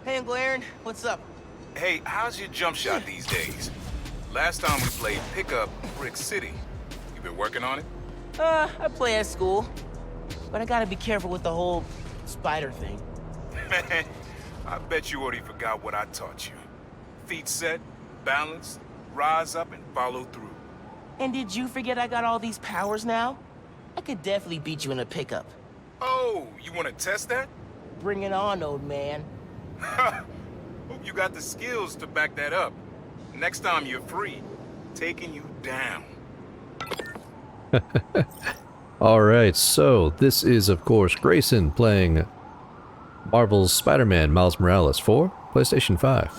Hey, Aaron, what's up? Hey, how's your jump shot these days? Last time we played pickup Brick City. You been working on it? I play at school, but I gotta be careful with the whole spider thing. Man, I bet you already forgot what I taught you. Feet set, balance, rise up and follow through. And did you forget I got all these powers now? I could definitely beat you in a pickup. Oh, you want to test that? Bring it on, old man. Hope you got the skills to back that up. Next time you're free, taking you down. Alright, so this is of course Grayson playing Marvel's Spider-Man Miles Morales for PlayStation 5.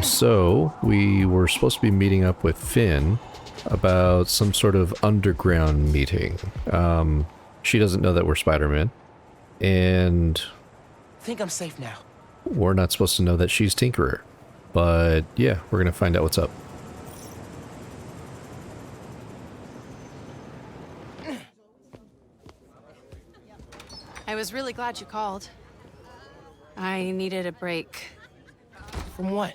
So we were supposed to be meeting up with Phin about some sort of underground meeting. She doesn't know that we're Spider-Man, and I think I'm safe now. we're not supposed to know that she's Tinkerer. But yeah, we're gonna find out what's up. I was really glad you called. I needed a break. From what?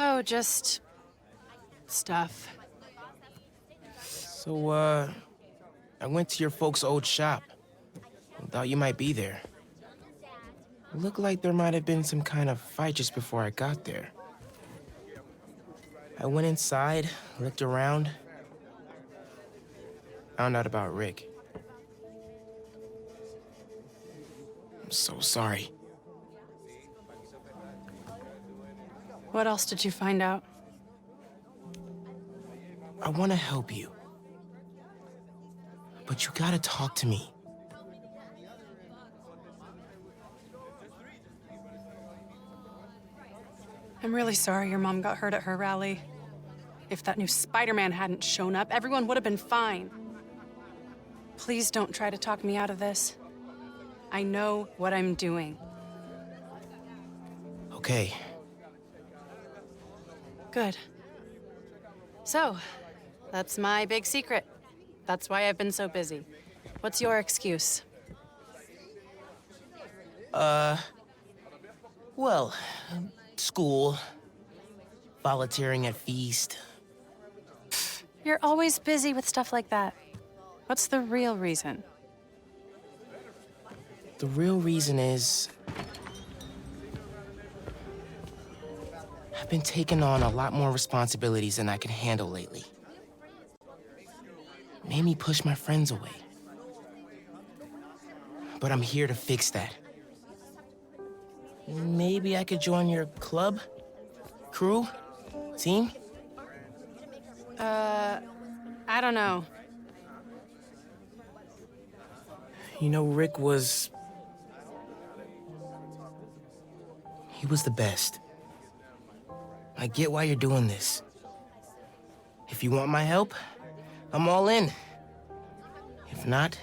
Oh, just... stuff. So, I went to your folks' old shop. Thought you might be there. Looked like there might have been some kind of fight just before I got there. I went inside, looked around. Found out about Rick. I'm so sorry. What else did you find out? I want to help you. But you gotta talk to me. I'm really sorry your mom got hurt at her rally. If that new Spider-Man hadn't shown up, everyone would have been fine. Please don't try to talk me out of this. I know what I'm doing. Okay. Good. So, that's my big secret. That's why I've been so busy. What's your excuse? Well, school, volunteering at Feast. You're always busy with stuff like that. What's the real reason? The real reason is I've been taking on a lot more responsibilities than I can handle lately. Made me push my friends away. But I'm here to fix that. Maybe I could join your club? Crew? Team? I don't know. You know, Rick was... He was the best. I get why you're doing this. If you want my help, I'm all in. If not,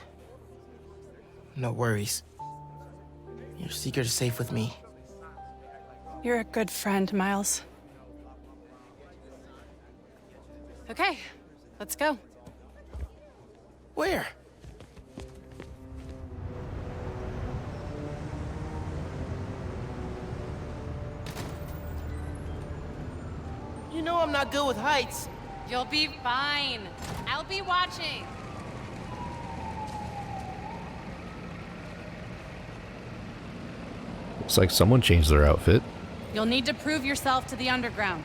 no worries. Your secret is safe with me. You're a good friend, Miles. Okay, let's go. Where? You know I'm not good with heights. You'll be fine. I'll be watching. Looks like someone changed their outfit. You'll need to prove yourself to the underground.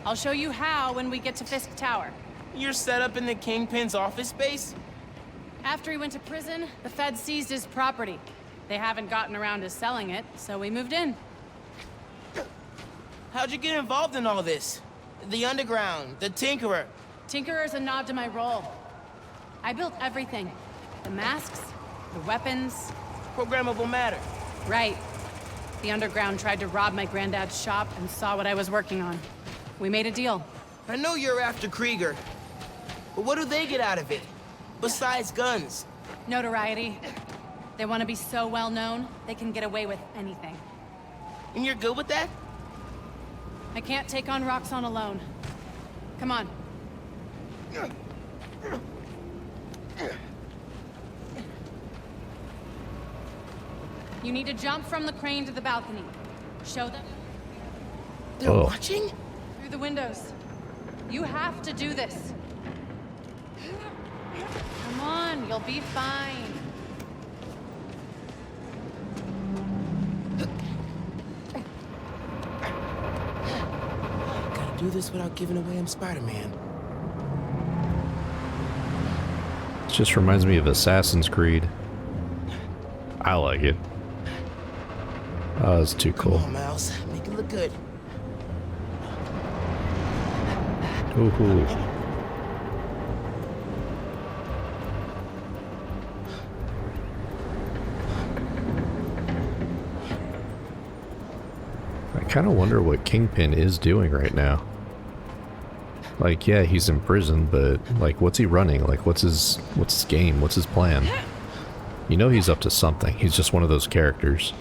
I'll show you how when we get to Fisk Tower. You're set up in the Kingpin's office space? After he went to prison, the feds seized his property. They haven't gotten around to selling it, so we moved in. How'd you get involved in all this? The underground, the Tinkerer. Tinkerer's a nod to my role. I built everything. The masks, the weapons. Programmable matter. Right. The underground tried to rob my granddad's shop and saw what I was working on. We made a deal. I know you're after Krieger, but what do they get out of it? Besides guns? Notoriety. They want to be so well known, they can get away with anything. And you're good with that? I can't take on Roxxon alone. Come on. You need to jump from the crane to the balcony. Show them They're Oh. watching? through the windows. You have to do this. Come on, you'll be fine. Gotta do this without giving away I'm Spider-Man. It just reminds me of Assassin's Creed. I like it. Oh, it's too Come cool. on, Miles. Make it look good. Ooh. I kind of wonder what Kingpin is doing right now. Like, yeah, he's in prison, but like, what's he running? Like, what's his game? What's his plan? You know he's up to something. He's just one of those characters.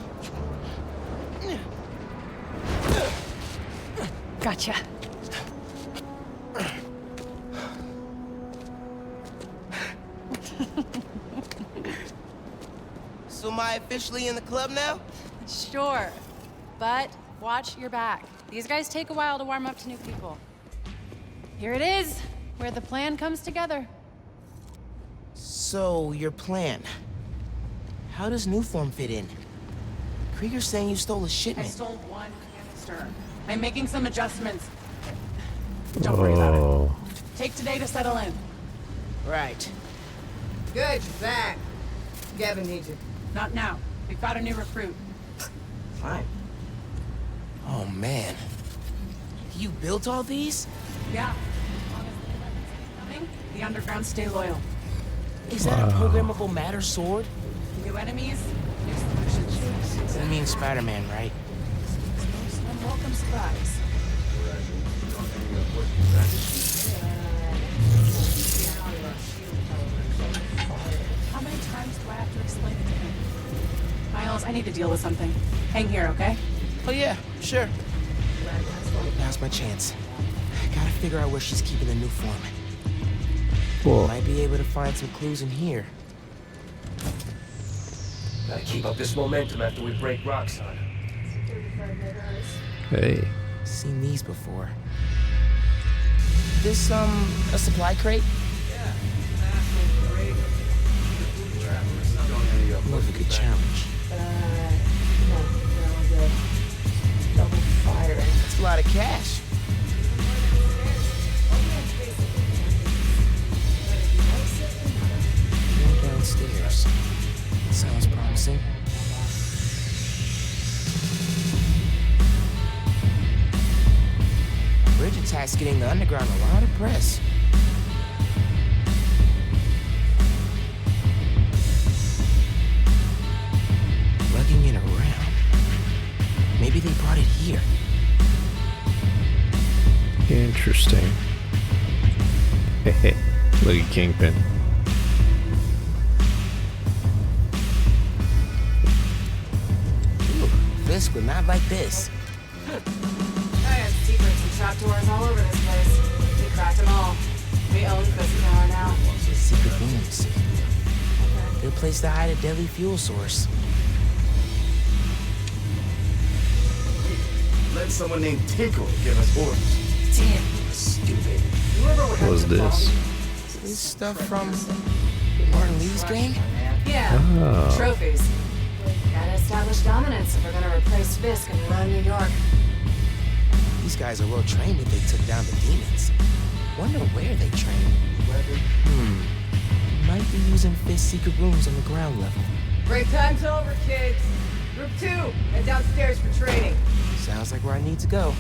Gotcha. So am I officially in the club now? Sure, but watch your back. These guys take a while to warm up to new people. Here it is, where the plan comes together. So, your plan. How does Newform fit in? Krieger's saying you stole a I shipment. stole one canister. I'm making some adjustments. Don't worry about it. Oh, Take today to settle in. Right. Good, you're back. Gavin needs you. Not now. We've got a new recruit. Fine. Oh, man. You built all these? Yeah. As long as the weapons keep coming, the underground stay loyal. Is that a programmable matter sword? New enemies, new solutions. You mean Spider-Man, right? Most unwelcome surprise. How many times do I have to explain it to him? Miles, I need to deal with something. Hang here, okay? Oh, yeah, sure. Now's my chance. Gotta figure out where she's keeping the Newform. cool. Might be able to find some clues in here. Gotta keep up this momentum after we break Roxxon. Hey. Seen these before. This, a supply crate? Love a good challenge. Double fire. That's a lot of cash. Go downstairs. Sounds promising. Bridge attack's getting the underground a lot of press. Lugging it around. Maybe they brought it here. Interesting. Hehe. Look at Kingpin. Ooh, Fisk would not like this. I have secrets and trap doors all over this place. We cracked them all. We own this tower now. Secret rooms. Good place to hide a deadly fuel source. Let someone named Tinkle give us orders. Damn, you stupid. Whoever would What was this? This stuff from Martin Lee's gang? Yeah. Oh. Trophies. Gotta establish dominance if we're gonna replace Fisk and run New York. These guys are well trained if they took down the demons. Wonder where they train. Might be using Fisk's secret rooms on the ground level. Break time's over, kids. Group 2, head downstairs for training. Sounds like where I need to go.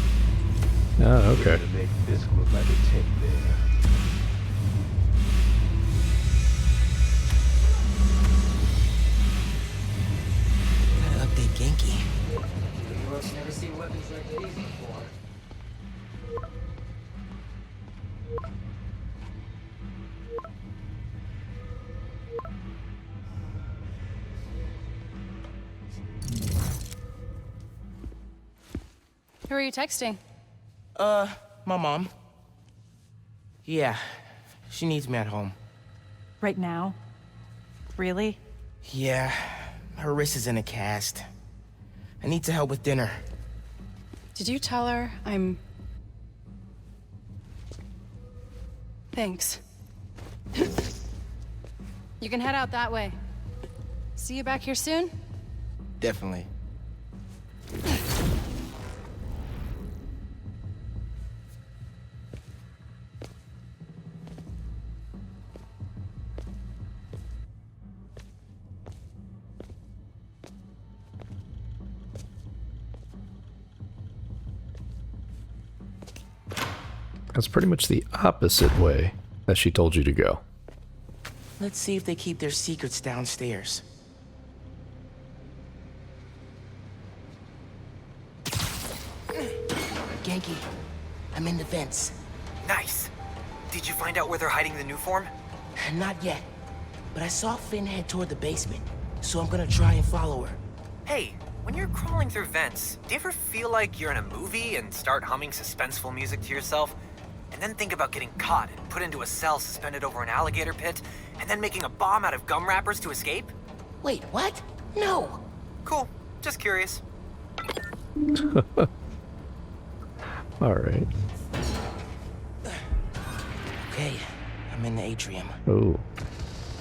Oh, okay. To make Fisk look like a teddy bear. Gotta update Genki. New York's never seen weapons like these before. Who are you texting? My mom. Yeah, she needs me at home. Right now? Really? Yeah, Her wrist is in a cast. I need to help with dinner. Did you tell her I'm... Thanks. You can head out that way. See you back here soon? Definitely. That's pretty much the opposite way that she told you to go. Let's see if they keep their secrets downstairs. Genki, I'm in the vents. Nice. Did you find out where they're hiding the new form? Not yet, but I saw Phin head toward the basement, so I'm gonna try and follow her. Hey, when you're crawling through vents, do you ever feel like you're in a movie and start humming suspenseful music to yourself? And then think about getting caught and put into a cell suspended over an alligator pit, and then making a bomb out of gum wrappers to escape? Wait, what? No! Cool. Just curious. Alright. Okay, I'm in the atrium. Oh.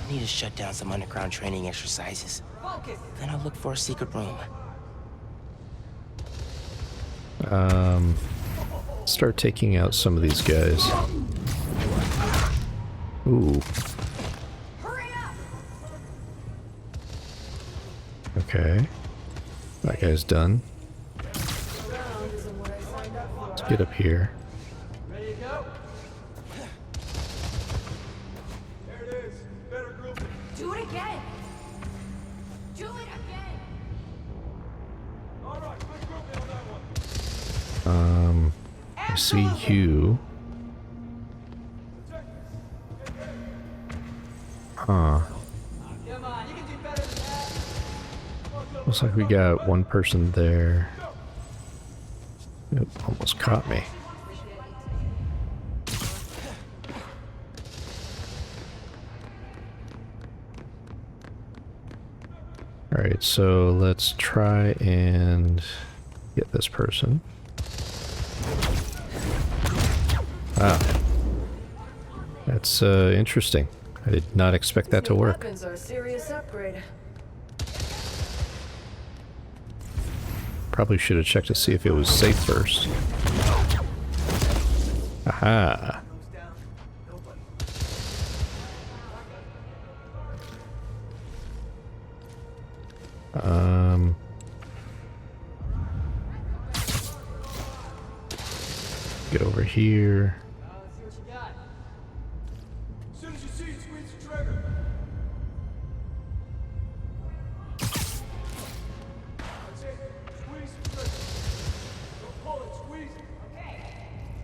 I need to shut down some underground training exercises. Then I'll look for a secret room. Start taking out some of these guys. Ooh. Okay. That guy's done. Let's get up here. Do it again! Do it again! I see you. Huh. Looks like we got one person there. It almost caught me. Alright, so let's try and get this person. Ah. That's interesting. I did not expect that to work. Weapons are a serious upgrade. Probably should have checked to see if it was safe first. Aha. Get over here.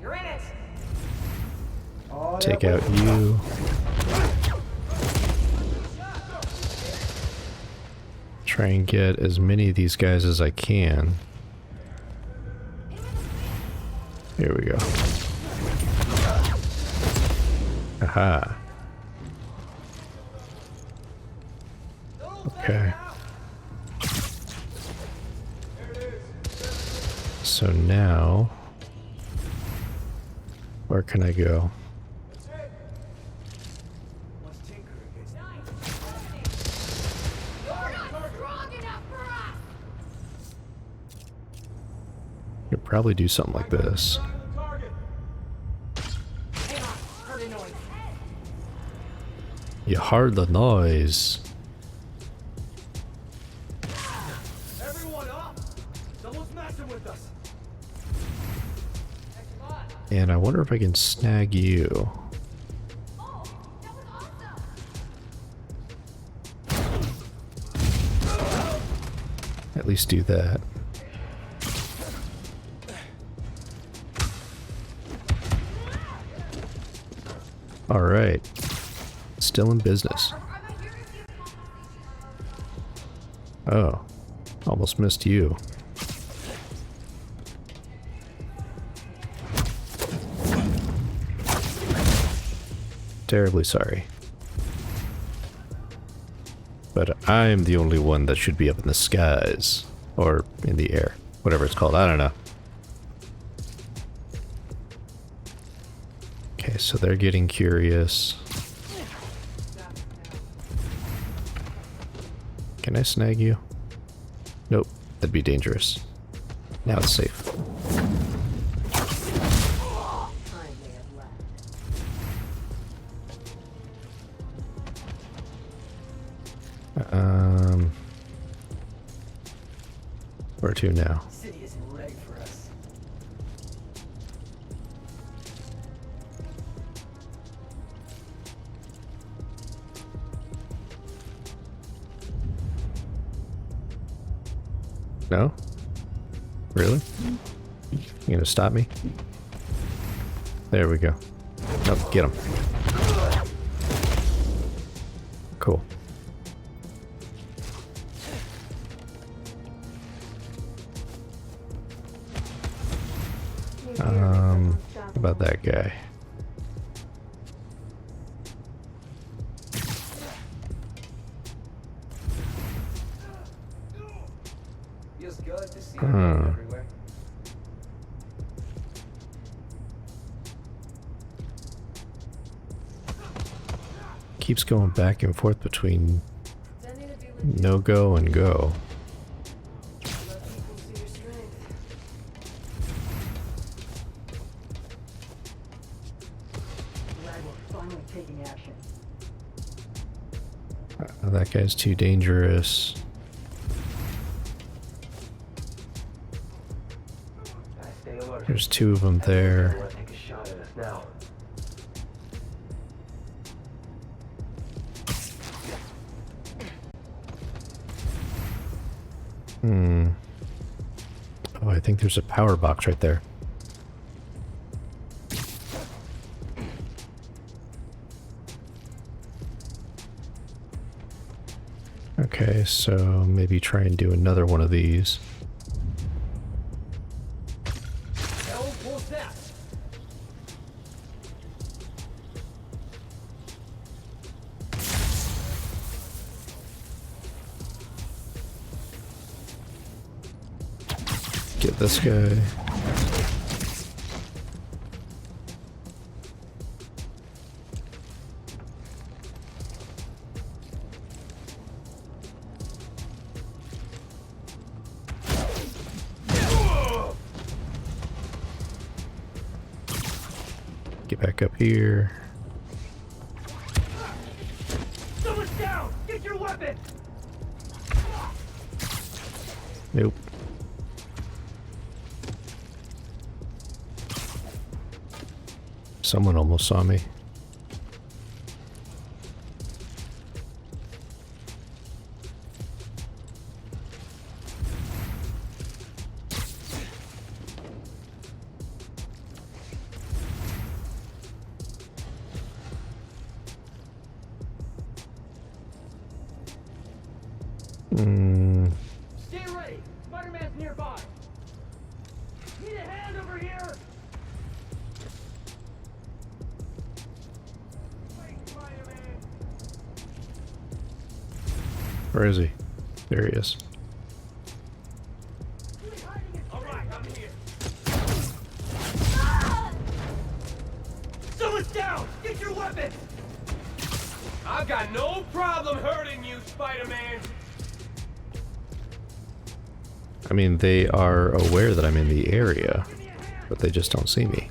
You're in it! Take out you. Try and get as many of these guys as I can. Here we go. Aha. Okay. So now, where can I go? Could probably do something like this. You heard the noise. Everyone up! Someone's messing with us. And I wonder if I can snag you. At least do that. All right. Still in business. Oh. Almost missed you. Terribly sorry. But I'm the only one that should be up in the skies. Or in the air. Whatever it's called, I don't know. Okay, so they're getting curious. Can I snag you? Nope, that'd be dangerous. Now it's safe. Where to now? City isn't ready for us. No? Really? You gonna stop me? There we go. Nope, get him. Cool. How about that guy? Feels good to see everywhere. Keeps going back and forth between no go and go. That guy's too dangerous. There's two of them there. Take a shot at us now. Oh, I think there's a power box right there. Okay, so maybe try and do another one of these. Get this guy. Get back up here. Someone's down! Get your weapon! Nope. Someone almost saw me. Stay ready! Spider-Man's nearby! Need a hand over here! Where is he? There he is. Alright, I'm here. Someone's down! Get your weapon! I've got no problem hurting you, Spider-Man! I mean, they are aware that I'm in the area, but they just don't see me.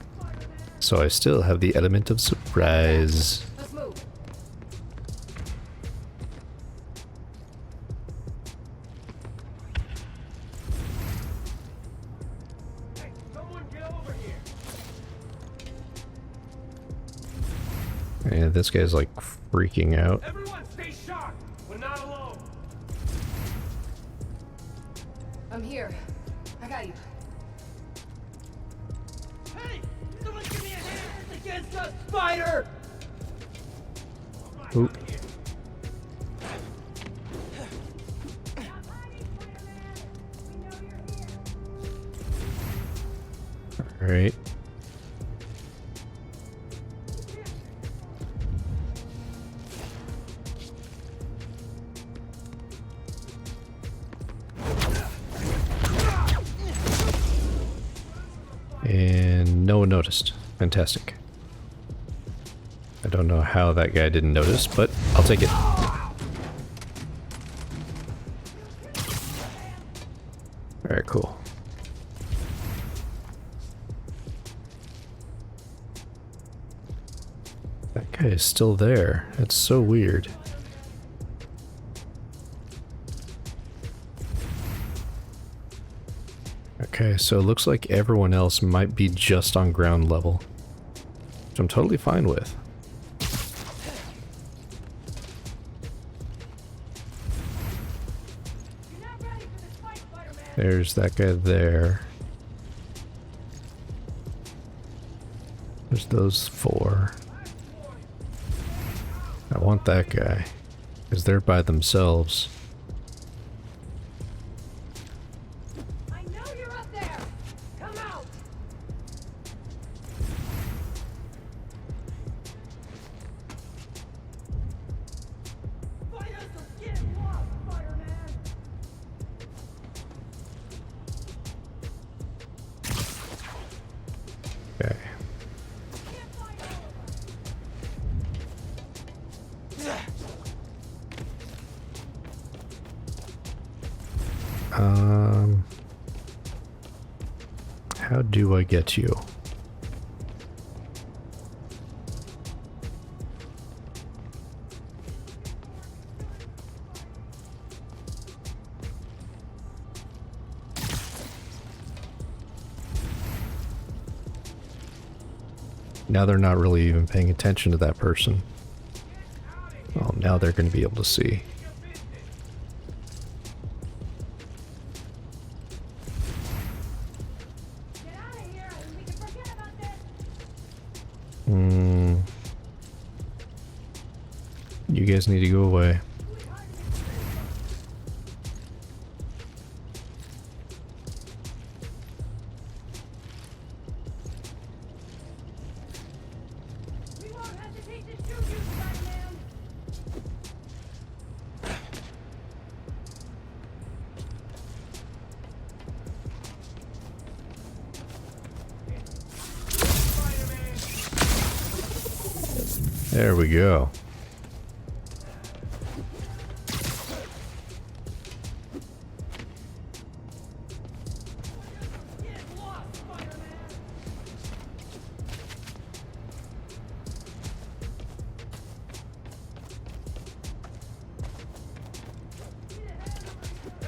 So I still have the element of surprise. Let's move. Hey, someone get over here! And this guy's like freaking out. Everyone stay sharp! We're not alone! I'm here. I got you. Hey! Someone give me a hand against us, Spider! Oop. Alright. no one noticed. Fantastic. I don't know how that guy didn't notice, but I'll take it. Alright, cool. That guy is still there. That's so weird. Okay, so it looks like everyone else might be just on ground level, which I'm totally fine with. There's that guy there. There's those four. I want that guy, because they're by themselves. I know you're up there. Come out. Fight us or get lost, Spider-Man. Okay. How do I get you? Now they're not really even paying attention to that person. Oh, now they're going to be able to see. You guys need to go away. We won't hesitate to shoot you, Spider-Man. There we go. Get lost, Spider-Man.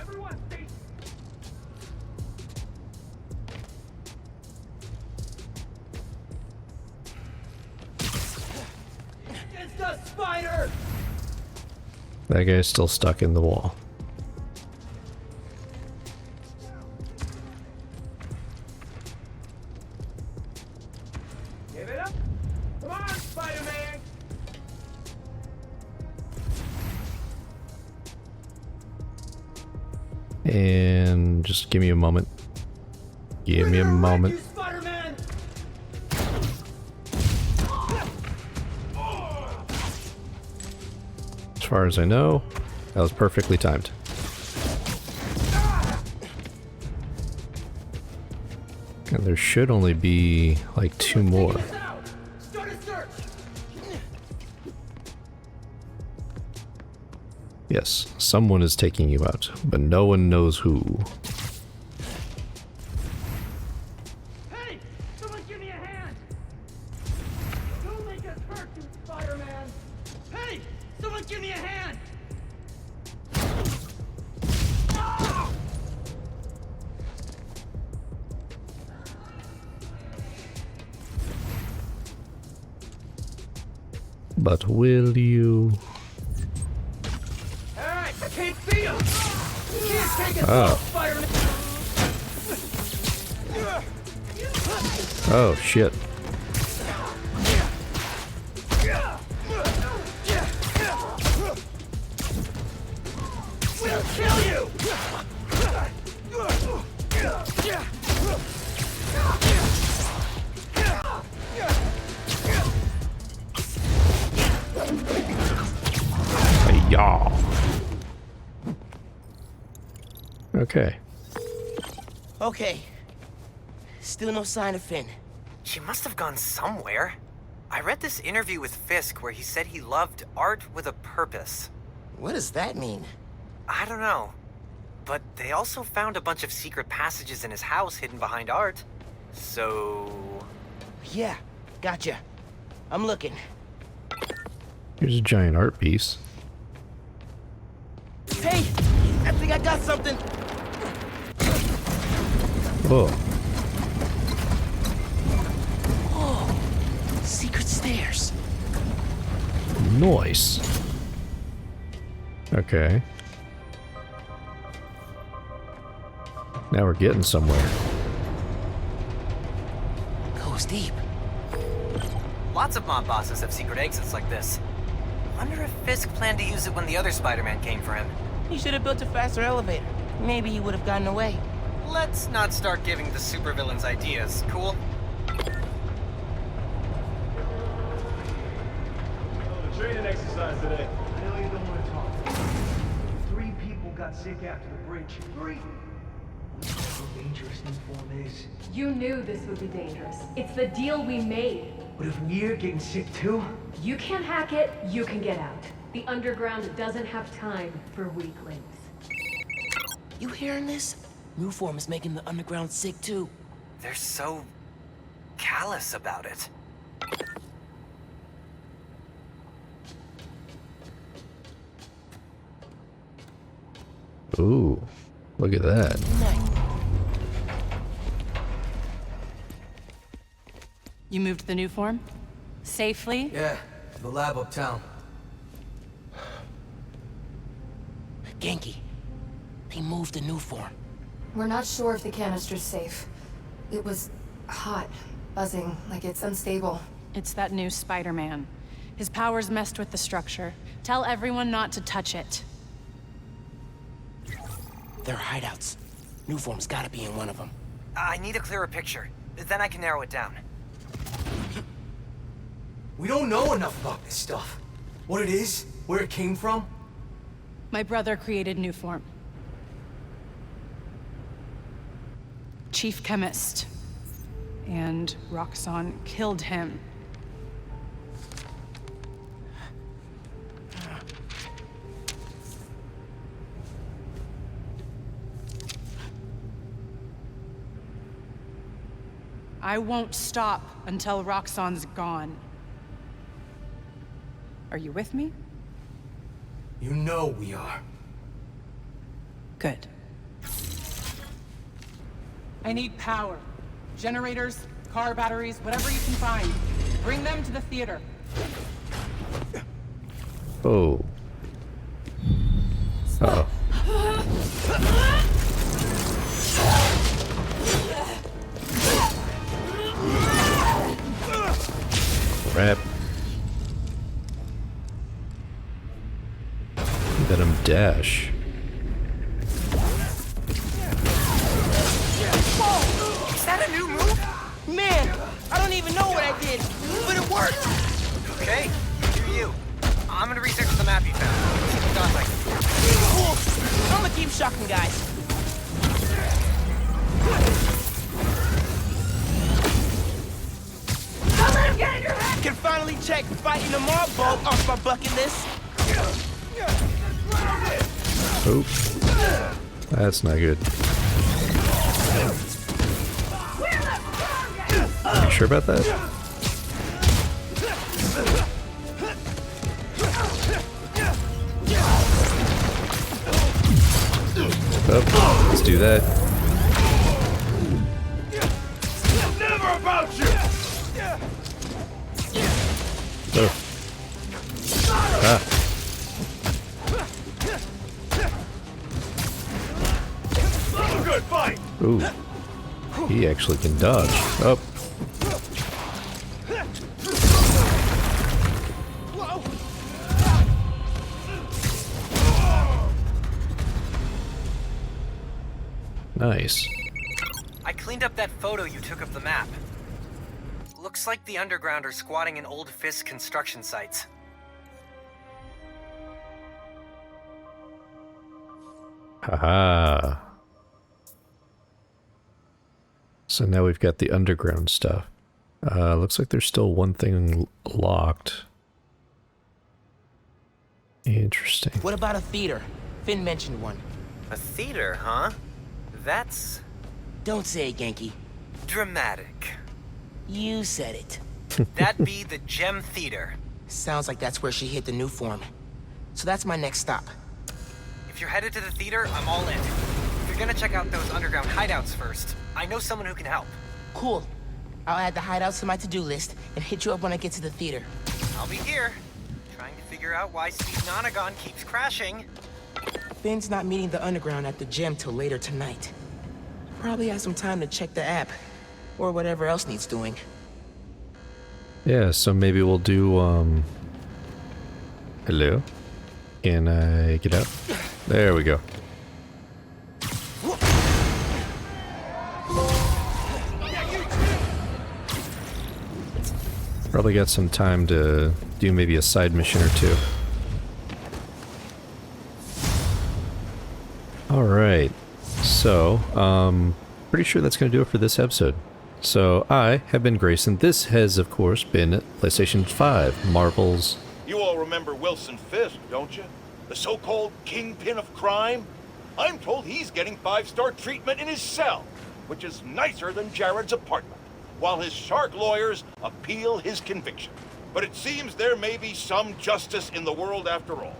Everyone, stay. It's the spider. That guy's still stuck in the wall. Give it up. Come on, Spider-Man. And just give me a moment. Give me a moment. You, Spider-Man. As far as I know, that was perfectly timed. And there should only be like two more. Take us out. Start a search. Yes, someone is taking you out, but no one knows who. Hey, someone give me a hand. Don't make us hurt you, Spider-Man. Hey, someone give me a hand. Ah! But will you? Hey, I can't see him. You can't take us Oh. out, Spider-Man. Oh shit. We'll kill you. Y'all. Okay. Okay. Still no sign of Phin. She must have gone somewhere. I read this interview with Fisk where he said he loved art with a purpose. What does that mean? I don't know. But they also found a bunch of secret passages in his house hidden behind art. So... Yeah, gotcha. I'm looking. Here's a giant art piece. Hey, I think I got something. Oh, Secret stairs. nice. Okay. Now we're getting somewhere. Goes deep. lots of mob bosses have secret exits like this. Wonder if Fisk planned to use it when the other Spider-Man came for him. He should have built a faster elevator. Maybe he would have gotten away. Let's not start giving the supervillains ideas, cool? Training exercise today. I know you don't want to talk. 3 people got sick after the bridge. 3! How dangerous new form is. You knew this would be dangerous. It's the deal we made. But if we're getting sick too? You can hack it, you can get out. The underground doesn't have time for weaklings. You hearing this? New form is making the underground sick too. They're so callous about it. Ooh, look at that. You moved the new form? Safely? Yeah, the lab uptown. Genki, they moved the new form. We're not sure if the canister's safe. It was hot, buzzing, like it's unstable. It's that new Spider-Man. His powers messed with the structure. Tell everyone not to touch it. They're hideouts. New form's gotta be in one of them. I need a clearer picture. Then I can narrow it down. We don't know enough about this stuff. What it is, where it came from. My brother created new form. Chief chemist. And Roxxon killed him. I won't stop until Roxxon's gone. Are you with me? You know we are. Good. I need power. Generators, car batteries, whatever you can find. Bring them to the theater. Oh. Uh-oh. Crap. Let him dash. Is that a new move? Man, I don't even know what I did, but it worked. Okay, do you. I'm gonna research the map you found. See what dots I can find. Cool. I'm gonna keep shocking guys. Don't let him get in your head! Can finally check fighting the mob boat off my bucket list. Oops. That's not good. You sure about that? Oh, let's do that. Never about you! Oh. Ah. Good fight! Ooh. He actually can dodge. Up. Nice. I cleaned up that photo you took of the map. Looks like the underground are squatting in old Fisk construction sites. Haha. So now we've got the underground stuff. Looks like there's still one thing locked. Interesting. What about a theater? Phin mentioned one. A theater, huh? That's Don't say it, Genki. dramatic. You said it. That'd be the Gem Theater. Sounds like that's where she hit the new form. So that's my next stop. If you're headed to the theater, I'm all in. If you're gonna check out those underground hideouts first, I know someone who can help. Cool. I'll add the hideouts to my to-do list and hit you up when I get to the theater. I'll be here, trying to figure out why Steve Nonagon keeps crashing. Finn's not meeting the underground at the gym till later tonight. Probably has some time to check the app, or whatever else needs doing. Yeah, so maybe we'll do, hello? Can I get out? There we go. Probably got some time to do maybe a side mission or two. Alright, so, pretty sure that's going to do it for this episode. So, I have been Grayson. This has, of course, been PlayStation 5, Marvel's... You all remember Wilson Fisk, don't you? The so-called kingpin of crime? I'm told he's getting 5-star treatment in his cell, which is nicer than Jared's apartment, while his shark lawyers appeal his conviction. But it seems there may be some justice in the world after all,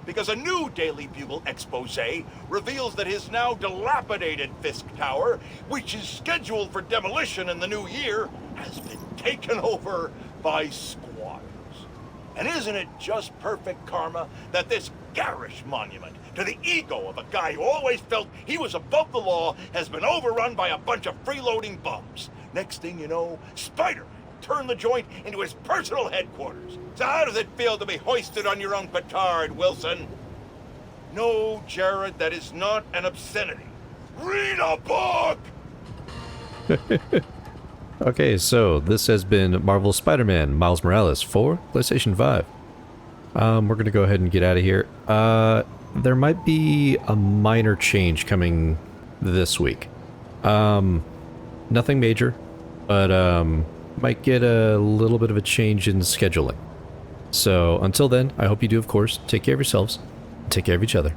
because a new Daily Bugle expose reveals that his now dilapidated Fisk Tower, which is scheduled for demolition in the new year, has been taken over by squatters. And isn't it just perfect karma that this garish monument to the ego of a guy who always felt he was above the law has been overrun by a bunch of freeloading bums? Next thing you know, Spider turned the joint into his personal headquarters. So how does it feel to be hoisted on your own petard, Wilson? No, Jared, that is not an obscenity. Read a book! Okay, so this has been Marvel's Spider-Man Miles Morales for PlayStation 5. We're gonna go ahead and get out of here. There might be a minor change coming this week. Nothing major, but might get a little bit of a change in scheduling. So until then, I hope you do, of course, take care of yourselves, take care of each other.